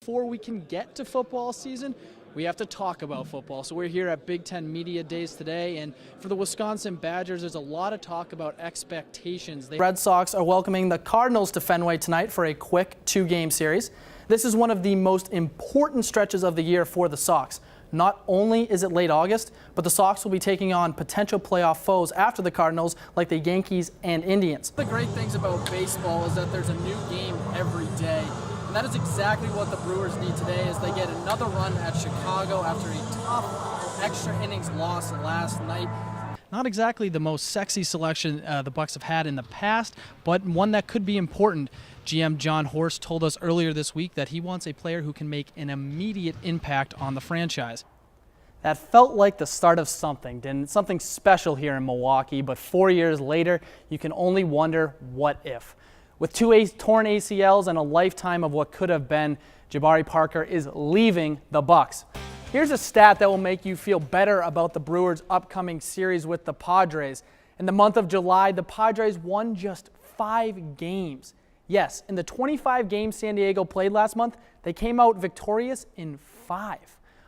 Before we can get to football season, we have to talk about football. So we're here at Big Ten Media Days today, and for the Wisconsin Badgers, there's a lot of talk about expectations. The Red Sox are welcoming the Cardinals to Fenway tonight for a quick two-game series. This is one of the most important stretches of the year for the Sox. Not only is it late August, but the Sox will be taking on potential playoff foes after the Cardinals, like the Yankees and Indians. The great things about baseball is that there's a new game every day. And that is exactly what the Brewers need today as they get another run at Chicago after a tough extra innings loss last night. Not exactly the most sexy selection the Bucs have had in the past, but one that could be important. GM John Horst told us earlier this week that he wants a player who can make an immediate impact on the franchise. That felt like the start of something, didn't it? Something special here in Milwaukee, but 4 years later, you can only wonder what if. With two torn ACLs and a lifetime of what could have been, Jabari Parker is leaving the Bucs. Here's a stat that will make you feel better about the Brewers' upcoming series with the Padres. In the month of July, the Padres won just 5 games. Yes, in the 25 games San Diego played last month, they came out victorious in 5.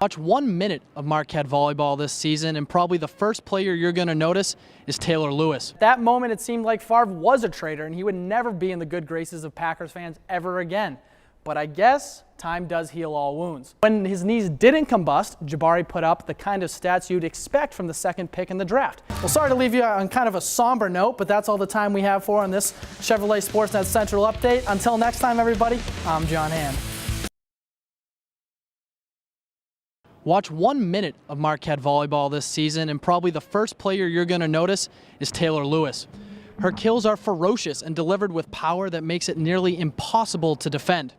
Watch 1 minute of Marquette volleyball this season, and probably the first player you're going to notice is Taylor Lewis. At that moment, it seemed like Favre was a traitor, and he would never be in the good graces of Packers fans ever again. But I guess time does heal all wounds. When his knees didn't combust, Jabari put up the kind of stats you'd expect from the second pick in the draft. Well, sorry to leave you on kind of a somber note, but that's all the time we have for on this Chevrolet Sportsnet Central update. Until next time, everybody, I'm John Hand. Watch 1 minute of Marquette volleyball this season, and probably the first player you're going to notice is Taylor Lewis. Her kills are ferocious and delivered with power that makes it nearly impossible to defend.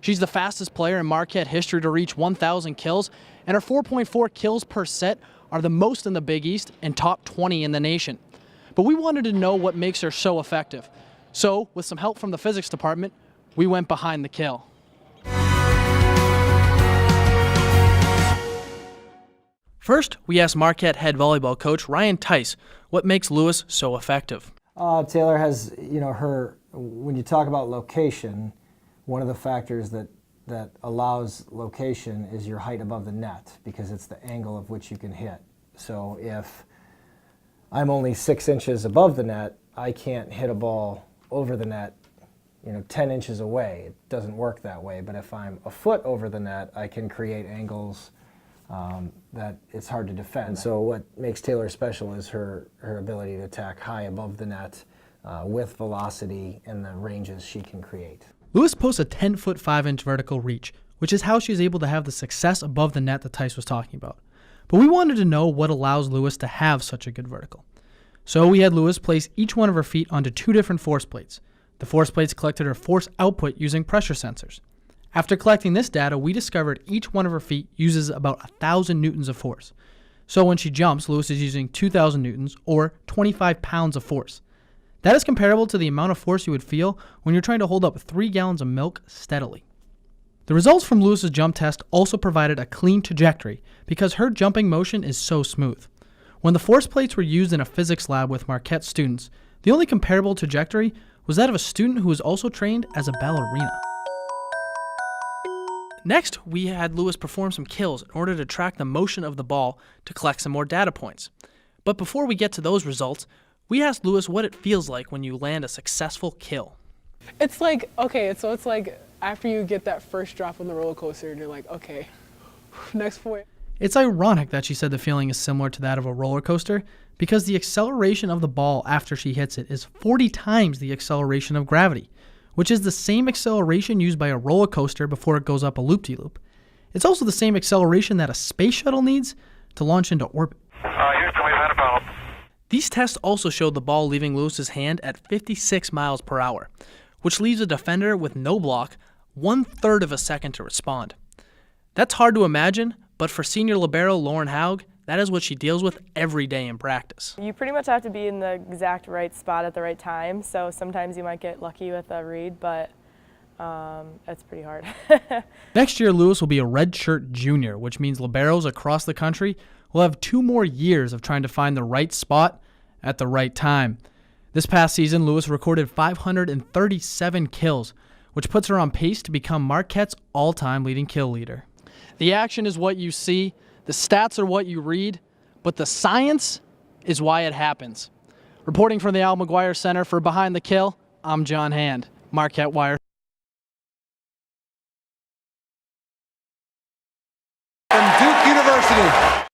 She's the fastest player in Marquette history to reach 1,000 kills, and her 4.4 kills per set are the most in the Big East and top 20 in the nation. But we wanted to know what makes her so effective. So, with some help from the physics department, we went behind the kill. First, we asked Marquette head volleyball coach Ryan Tice what makes Lewis so effective. Taylor has, when you talk about location, one of the factors that allows location is your height above the net, because it's the angle of which you can hit. So if I'm only 6 inches above the net, I can't hit a ball over the net 10 inches away. It doesn't work that way. But if I'm a foot over the net, I can create angles that it's hard to defend. So what makes Taylor special is her ability to attack high above the net with velocity and the ranges she can create. Lewis posts a 10-foot 5-inch vertical reach, which is how she's able to have the success above the net that Tice was talking about. But we wanted to know what allows Lewis to have such a good vertical. So we had Lewis place each one of her feet onto 2 different force plates. The force plates collected her force output using pressure sensors. After collecting this data, we discovered each one of her feet uses about 1,000 newtons of force. So when she jumps, Lewis is using 2,000 newtons, or 25 pounds of force. That is comparable to the amount of force you would feel when you're trying to hold up 3 gallons of milk steadily. The results from Lewis's jump test also provided a clean trajectory because her jumping motion is so smooth. When the force plates were used in a physics lab with Marquette students, the only comparable trajectory was that of a student who was also trained as a ballerina. Next, we had Lewis perform some kills in order to track the motion of the ball to collect some more data points. But before we get to those results, we asked Lewis what it feels like when you land a successful kill. It's like, so it's like after you get that first drop on the roller coaster and you're like, okay, next point. It's ironic that she said the feeling is similar to that of a roller coaster because the acceleration of the ball after she hits it is 40 times the acceleration of gravity, which is the same acceleration used by a roller coaster before it goes up a loop-de-loop. It's also the same acceleration that a space shuttle needs to launch into orbit. These tests also showed the ball leaving Lewis's hand at 56 miles per hour, which leaves a defender with no block 1/3 of a second to respond. That's hard to imagine, but for senior libero Lauren Haug, that is what she deals with every day in practice. You pretty much have to be in the exact right spot at the right time, so sometimes you might get lucky with a read, but it's pretty hard. Next year, Lewis will be a redshirt junior, which means liberos across the country will have 2 more years of trying to find the right spot at the right time. This past season, Lewis recorded 537 kills, which puts her on pace to become Marquette's all-time leading kill leader. The action is what you see, the stats are what you read, but the science is why it happens. Reporting from the Al McGuire Center for Behind the Kill, I'm John Hand, Marquette Wire. From Duke University.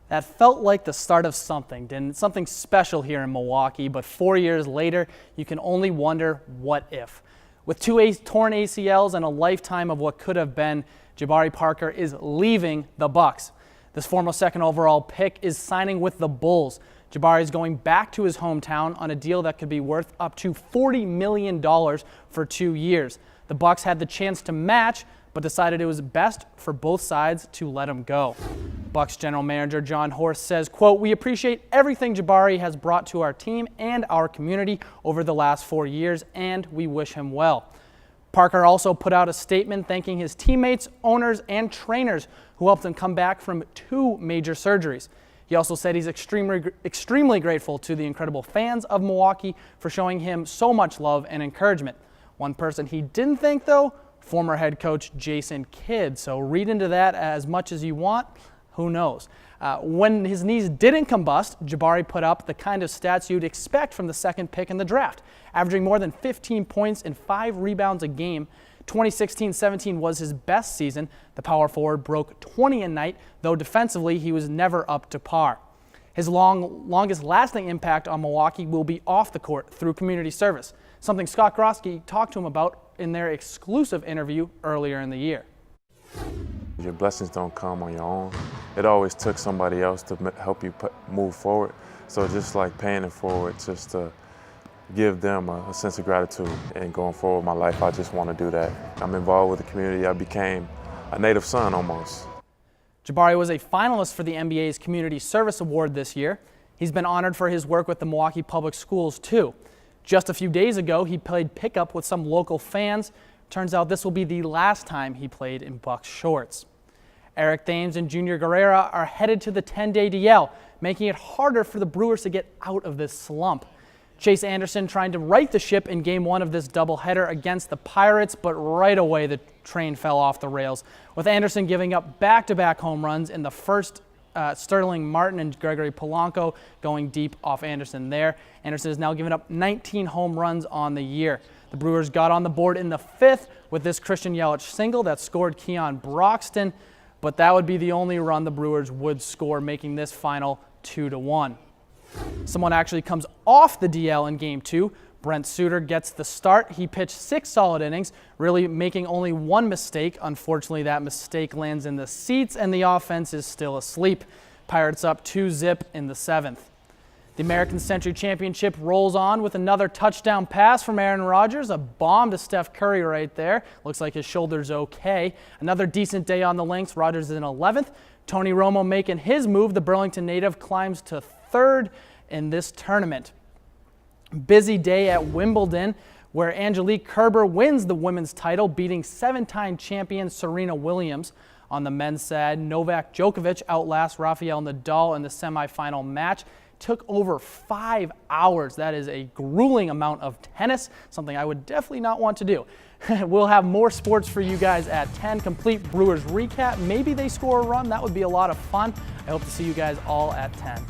That felt like the start of something, didn't it? Something special here in Milwaukee, but 4 years later, you can only wonder what if. With two torn ACLs and a lifetime of what could have been, Jabari Parker is leaving the Bucks. This former second overall pick is signing with the Bulls. Jabari is going back to his hometown on a deal that could be worth up to $40 million for 2 years. The Bucks had the chance to match, but decided it was best for both sides to let him go. Bucks general manager John Horst says, quote, "We appreciate everything Jabari has brought to our team and our community over the last 4 years, and we wish him well." Parker also put out a statement thanking his teammates, owners, and trainers who helped him come back from 2 major surgeries. He also said he's extremely grateful to the incredible fans of Milwaukee for showing him so much love and encouragement. One person he didn't thank, though, former head coach Jason Kidd. So read into that as much as you want. Who knows? When his knees didn't combust, Jabari put up the kind of stats you'd expect from the second pick in the draft, averaging more than 15 points and 5 rebounds a game. 2016-17 was his best season. The power forward broke 20 a night, though defensively he was never up to par. His longest lasting impact on Milwaukee will be off the court through community service, something Scott Grosky talked to him about in their exclusive interview earlier in the year. Your blessings don't come on your own. It always took somebody else to help you move forward. So just like paying it forward, just to give them a sense of gratitude. And going forward in my life, I just want to do that. I'm involved with the community. I became a native son almost. Jabari was a finalist for the NBA's Community Service Award this year. He's been honored for his work with the Milwaukee Public Schools, too. Just a few days ago, he played pickup with some local fans. Turns out this will be the last time he played in Bucks shorts. Eric Thames and Junior Guerrera are headed to the 10-day DL, making it harder for the Brewers to get out of this slump. Chase Anderson trying to right the ship in Game 1 of this doubleheader against the Pirates, but right away the train fell off the rails, with Anderson giving up back-to-back home runs in the first. Sterling Martin and Gregory Polanco going deep off Anderson there. Anderson has now given up 19 home runs on the year. The Brewers got on the board in the 5th with this Christian Yelich single that scored Keon Broxton, but that would be the only run the Brewers would score, making this final 2-1. Someone actually comes off the DL in Game 2. Brent Suter gets the start. He pitched 6 solid innings, really making only 1 mistake. Unfortunately, that mistake lands in the seats, and the offense is still asleep. Pirates up 2-0 in the 7th. The American Century Championship rolls on with another touchdown pass from Aaron Rodgers, a bomb to Steph Curry right there. Looks like his shoulder's okay. Another decent day on the links. Rodgers is in 11th. Tony Romo making his move. The Burlington native climbs to 3rd in this tournament. Busy day at Wimbledon, where Angelique Kerber wins the women's title, beating 7-time champion Serena Williams. On the men's side, Novak Djokovic outlasts Rafael Nadal in the semifinal match. Took over 5 hours. That is a grueling amount of tennis, something I would definitely not want to do. We'll have more sports for you guys at 10. Complete Brewers recap. Maybe they score a run. That would be a lot of fun. I hope to see you guys all at 10.